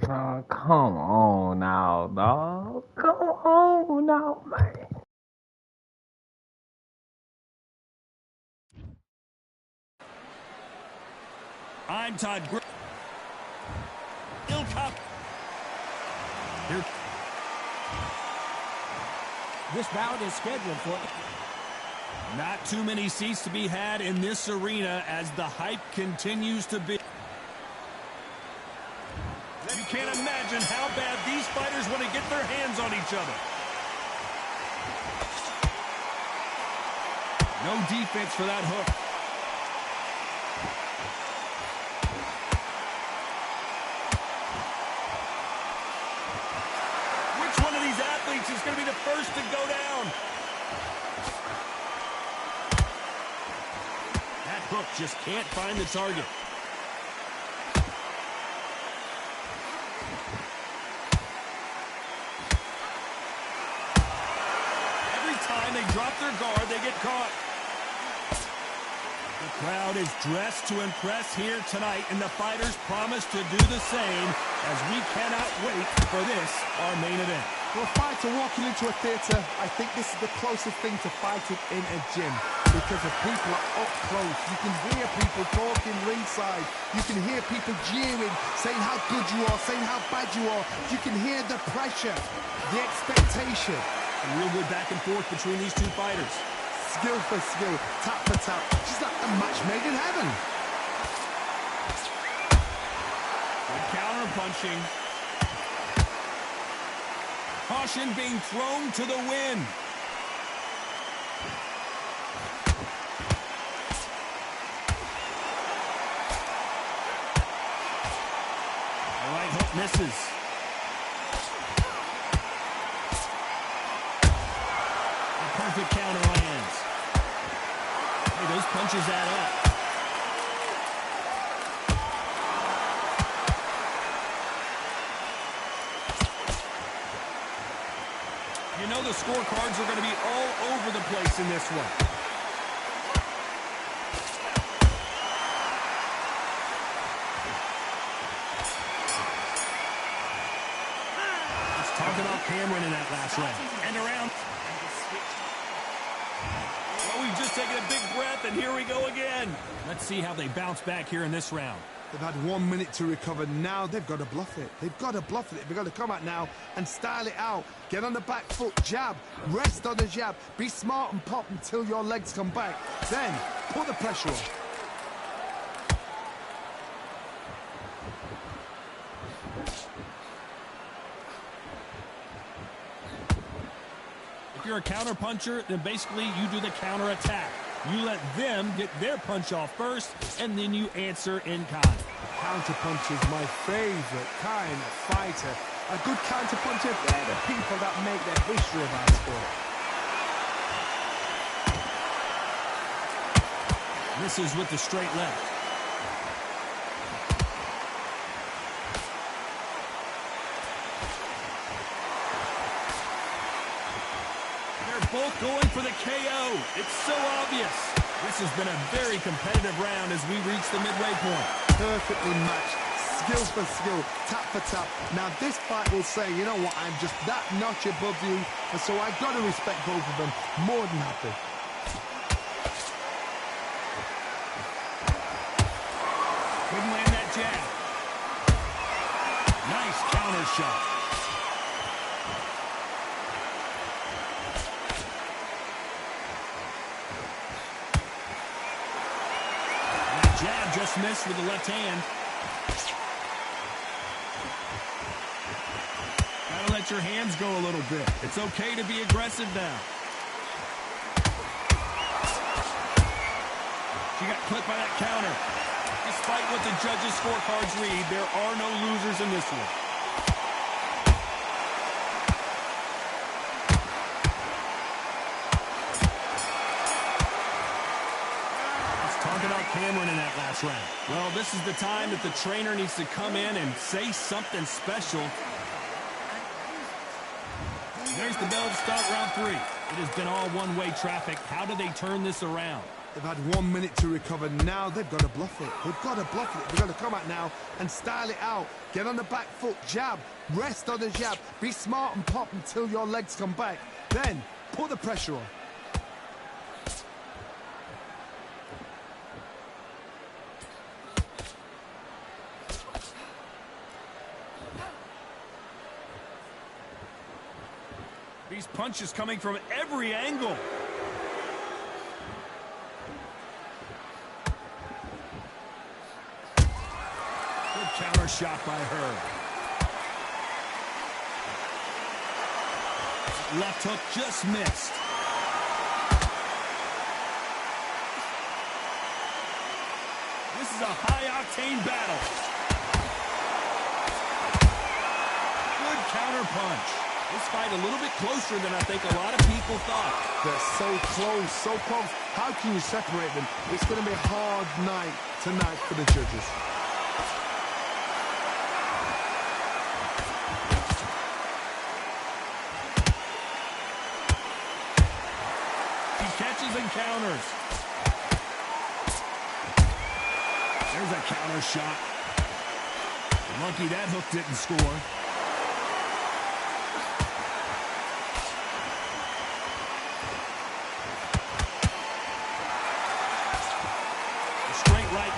Oh, come on now, dog. Come on now, man. I'm Todd Gr Ilkop. Here. This bout is scheduled for... Not too many seats to be had in this arena as the hype continues to build. You can't imagine how bad these fighters want to get their hands on each other. No defense for that hook. Which one of these athletes is going to be the first to go down? That hook just can't find the target. Every time they drop their guard, they get caught. The crowd is dressed to impress here tonight, and the fighters promise to do the same as we cannot wait for this, our main event. For a fighter walking into a theatre, I think this is the closest thing to fighting in a gym because the people are up close. You can hear people talking ringside. You can hear people jeering, saying how good you are, saying how bad you are. You can hear the pressure, the expectation. A real good back and forth between these two fighters. Skill for skill, tap for tap. Just like a match made in heaven. Good counter punching. Caution being thrown to the wind. The right hook misses. A perfect counter lands. Hey, those punches add up. You know the scorecards are going to be all over the place in this one. Let's talk about Cameron in that last round. And around. Well, we've just taken a big breath, and here we go again. Let's see how they bounce back here in this round. They've had 1 minute to recover. Now they've got to bluff it. They've got to bluff it. They've got to come out now and style it out. Get on the back foot, jab, rest on the jab. Be smart and pop until your legs come back. Then put the pressure on. If you're a counter puncher, then basically you do the counter attack. You let them get their punch off first, and then you answer in kind. Counter punch is my favorite kind of fighter. A good counter puncher, they're the people that make the history of our sport. Misses with the straight left. They're both going for the KO. It's so obvious. This has been a very competitive round as we reach the midway point. Perfectly matched. Skill for skill, tap for tap. Now this fight will say, you know what, I'm just that notch above you, and so I've got to respect both of them. More than happy. Couldn't land that jab. Nice counter shot. That jab just missed with the left hand. Gotta let your hands go a little bit. It's okay to be aggressive now. She got clipped by that counter. Despite what the judges' scorecards read, there are no losers in this one. Let's talk about Cameron in that last round. Well, this is the time that the trainer needs to come in and say something special. There's the bell to start round 3. It has been all one-way traffic. How do they turn this around? They've had 1 minute to recover. Now they've got to bluff it. They've got to bluff it. They've got to come out now and style it out. Get on the back foot, jab, rest on the jab. Be smart and pop until your legs come back. Then put the pressure on. These punches coming from every angle. Good counter shot by her. Left hook just missed. This is a high-octane battle. Good counter punch. This fight a little bit closer than I think a lot of people thought. They're so close, so close. How can you separate them? It's going to be a hard night tonight for the judges. He catches and counters. There's a counter shot. Lucky that hook didn't score.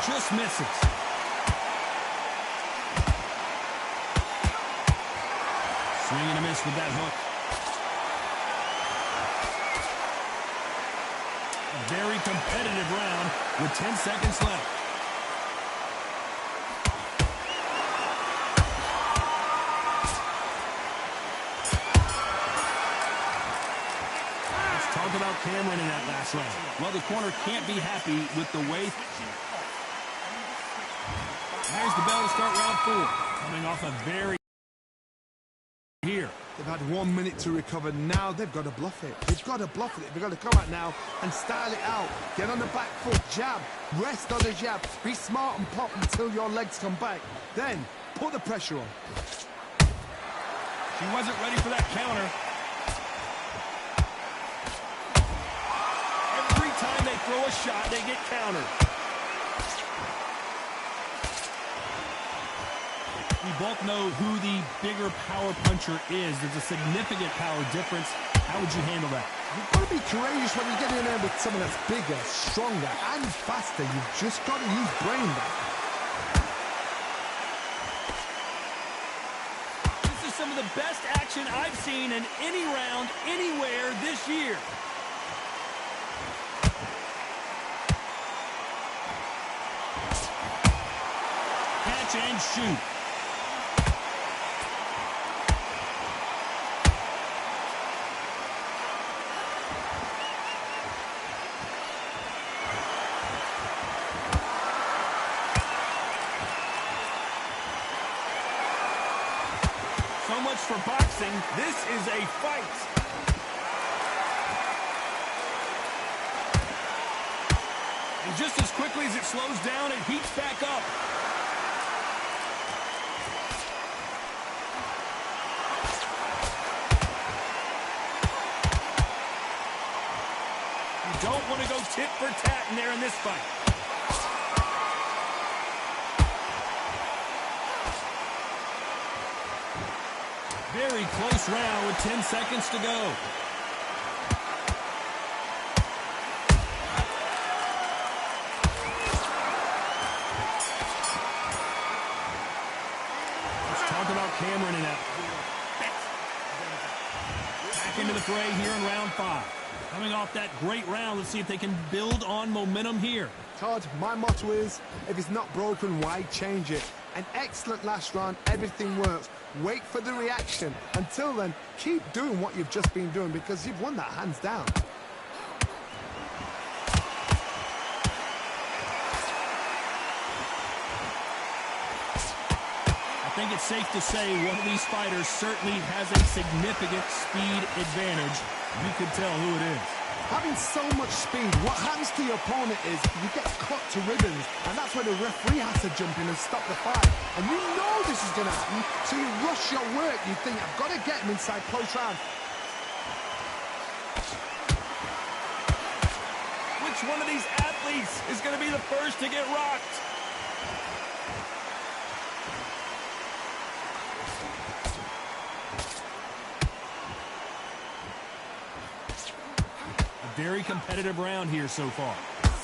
Just misses. Swing and a miss with that hook. A very competitive round with 10 seconds left. Let's talk about Cameron in that last round. Well, the corner can't be happy with the way. There's the bell to start round 4. Coming off a very here. They've had 1 minute to recover. Now they've got to bluff it. They've got to bluff it. They've got to come out now and style it out. Get on the back foot, jab, rest on the jab. Be smart and pop until your legs come back. Then put the pressure on. She wasn't ready for that counter. Every time they throw a shot, they get countered. We both know who the bigger power puncher is. There's a significant power difference. How would you handle that? You've got to be courageous when you get in there with someone that's bigger, stronger, and faster. You've just got to use brain there. This is some of the best action I've seen in any round, anywhere this year. Catch and shoot. So much for boxing. This is a fight. And just as quickly as it slows down, it heats back up. You don't want to go tit for tat in there in this fight. Very close round with 10 seconds to go. Let's talk about Cameron in that. Back into the fray here in round 5. Coming off that great round, let's see if they can build on momentum here. Todd, my motto is, if it's not broken, why change it? An excellent last round, everything works. Wait for the reaction. Until then, keep doing what you've just been doing because you've won that hands down. I think it's safe to say one of these fighters certainly has a significant speed advantage. You can tell who it is. Having so much speed, what happens to your opponent is you get cut to ribbons, and that's where the referee has to jump in and stop the fight. And you know this is going to happen, so you rush your work. You think, I've got to get him inside close round. With Which one of these athletes is going to be the first to get rocked? A very competitive round here so far.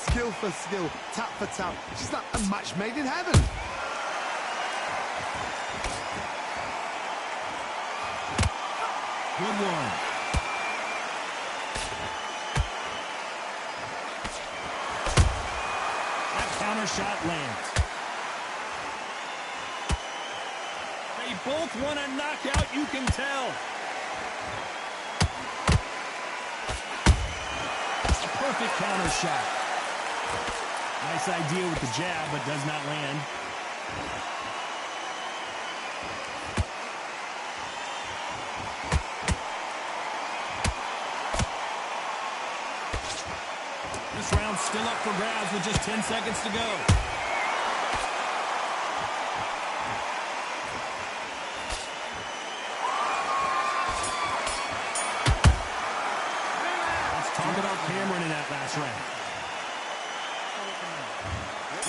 Skill for skill, tap for tap. She's like a match made in heaven. Good one. That counter shot lands. They both want a knockout, you can tell. A perfect counter shot. Nice idea with the jab, but does not land. This round's still up for grabs with just 10 seconds to go. Let's talk about Cameron in that last round.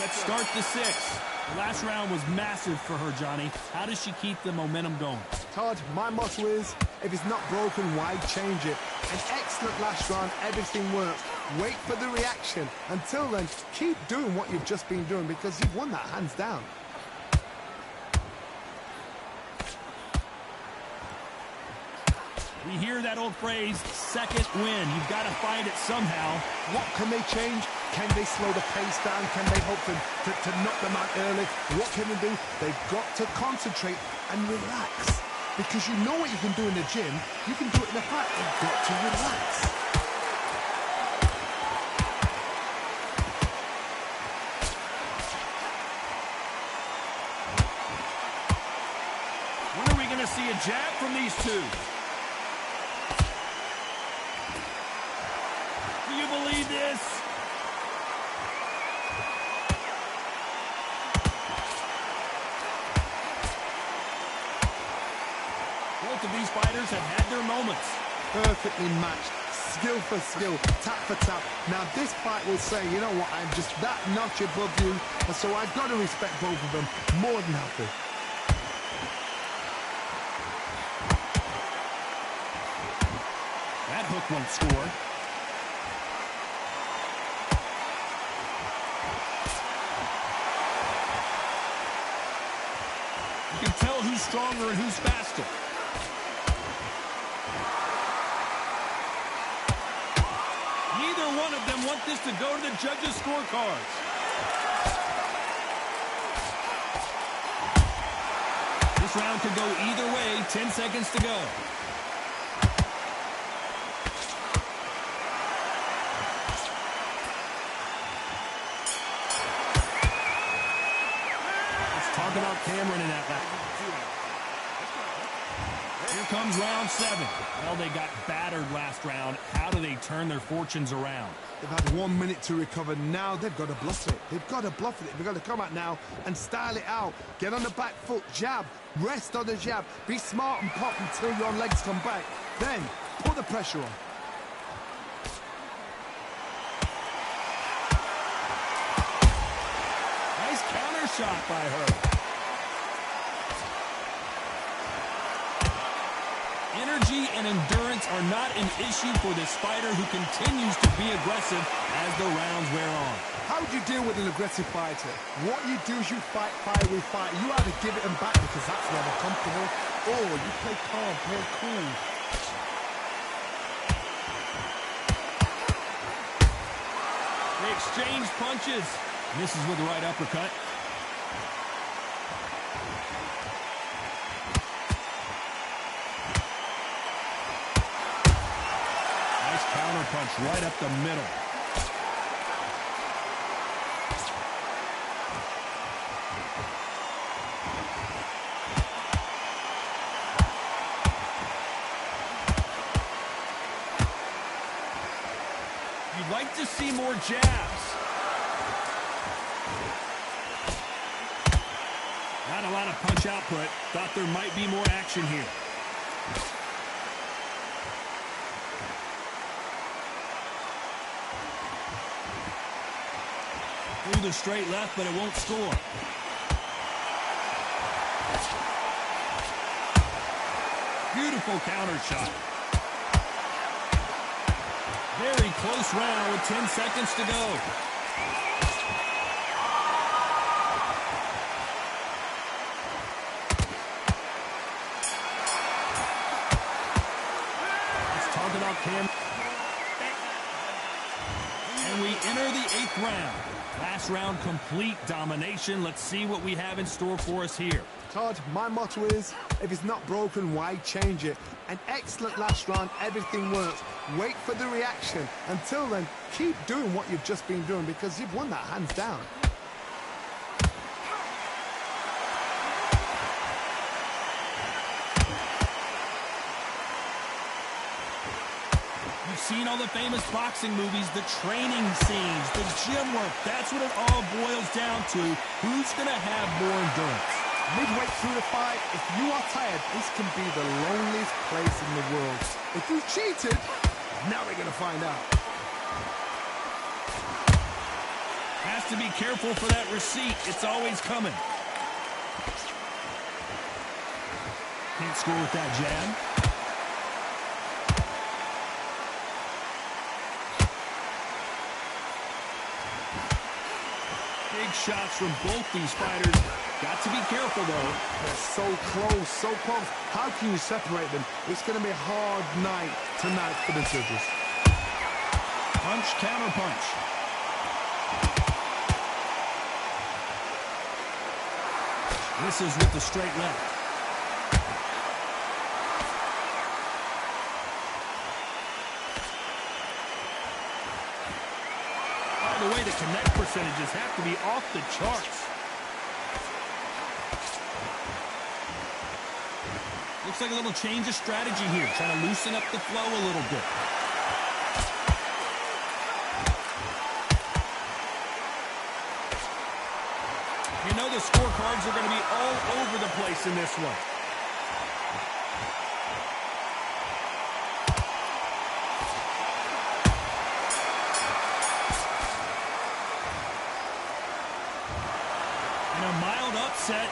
Let's start the sixth. The last round was massive for her, Johnny. How does she keep the momentum going? Todd, my motto is, if it's not broken, why change it? An excellent last round, everything works. Wait for the reaction. Until then, keep doing what you've just been doing because you've won that hands down. We hear that old phrase, second win. You've got to find it somehow. What can they change? Can they slow the pace down? Can they hope to knock them out early? What can they do? They've got to concentrate and relax. Because you know what you can do in the gym, you can do it in the fight. You've got to relax. When are we going to see a jab from these two? Do you believe this? Both of these fighters have had their moments. Perfectly matched, skill for skill, tap for tap. Now this fight will say, you know what, I'm just that notch above you, and so I've got to respect both of them more than happy. That hook won't score. You can tell who's stronger and who's faster. Neither one of them want this to go to the judges' scorecards. This round could go either way. 10 seconds to go. Let's talk about Cameron in that match. Here comes round 7. Well, they got battered last round. How do they turn their fortunes around? They've had 1 minute to recover. Now they've got to bluff it. They've got to bluff it. They've got to come out now and style it out. Get on the back foot, jab, rest on the jab. Be smart and pop until your legs come back. Then put the pressure on. Nice counter shot by her. Energy and endurance are not an issue for this fighter who continues to be aggressive as the rounds wear on. How do you deal with an aggressive fighter? What you do is you fight fire with fire. You either give it them back because that's where they're comfortable, or you play calm, play cool. They exchange punches. Misses with the right uppercut. Counter punch right up the middle. You'd like to see more jabs. Not a lot of punch output. Thought there might be more action here. Through the straight left, but it won't score. Beautiful counter shot. Very close round with 10 seconds to go. Let's talk about Cam. And we enter the 8th round. Last round, complete domination. Let's see what we have in store for us here. Todd, my motto is, if it's not broken, why change it? An excellent last round, everything works. Wait for the reaction. Until then, keep doing what you've just been doing because you've won that hands down. You've seen all the famous boxing movies, the training scenes, the gym work. That's what it all boils down to. Who's going to have more endurance? Midway through the fight, if you are tired, this can be the loneliest place in the world. If you cheated, now we're going to find out. Has to be careful for that receipt. It's always coming. Can't score with that jab. Big shots from both these fighters. Got to be careful, though. They're so close, so close. How can you separate them? It's going to be a hard night tonight for the judges. Punch, counter punch. Misses with the straight left. By the way, the connect percentages have to be off the charts. Looks like a little change of strategy here, trying to loosen up the flow a little bit. You know the scorecards are going to be all over the place in this one. And a mild upset.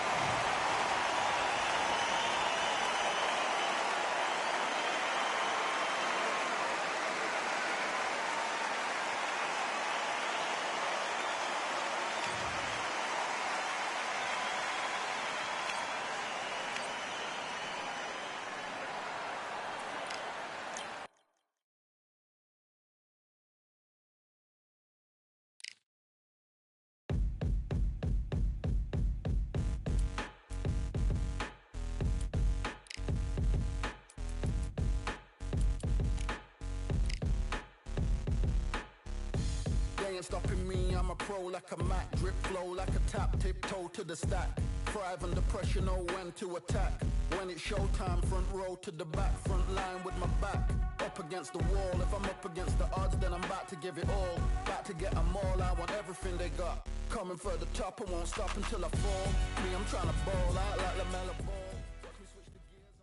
Ain't stopping me, I'm a pro like a Mac. Drip flow like a tap, tiptoe to the stack. Thrive under pressure, know when to attack. When it's showtime, front row to the back. Front line with my back up against the wall. If I'm up against the odds, then I'm about to give it all. About to get them all, I want everything they got. Coming for the top, I won't stop until I fall. Me, I'm trying to ball out like LaMelo Ball. Watch me switch the gears on the...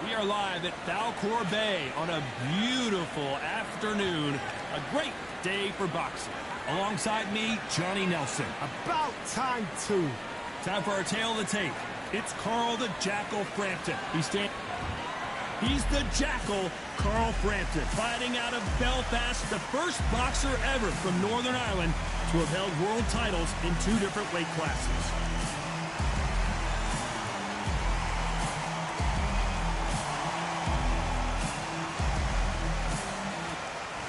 We are live at Valcour Bay on a beautiful afternoon. A great day for boxing. Alongside me, Johnny Nelson. About time, too. Time for our tale of the tape. It's Carl the Jackal Frampton. He's the Jackal, Carl Frampton, fighting out of Belfast, the first boxer ever from Northern Ireland to have held world titles in 2 different weight classes.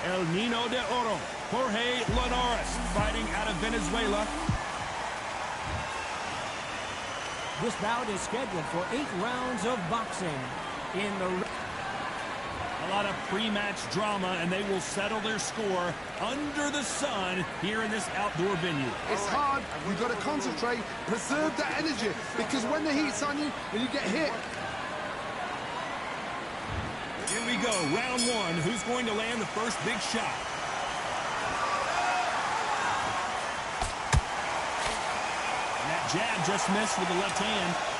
El Nino de Oro, Jorge Linares, fighting out of Venezuela. This bout is scheduled for 8 rounds of boxing. A lot of pre-match drama, and they will settle their score under the sun here in this outdoor venue. It's hard. You've got to concentrate, preserve that energy, because when the heat's on you, when you get hit... Here we go, round 1. Who's going to land the first big shot? And that Jab just missed with the left hand.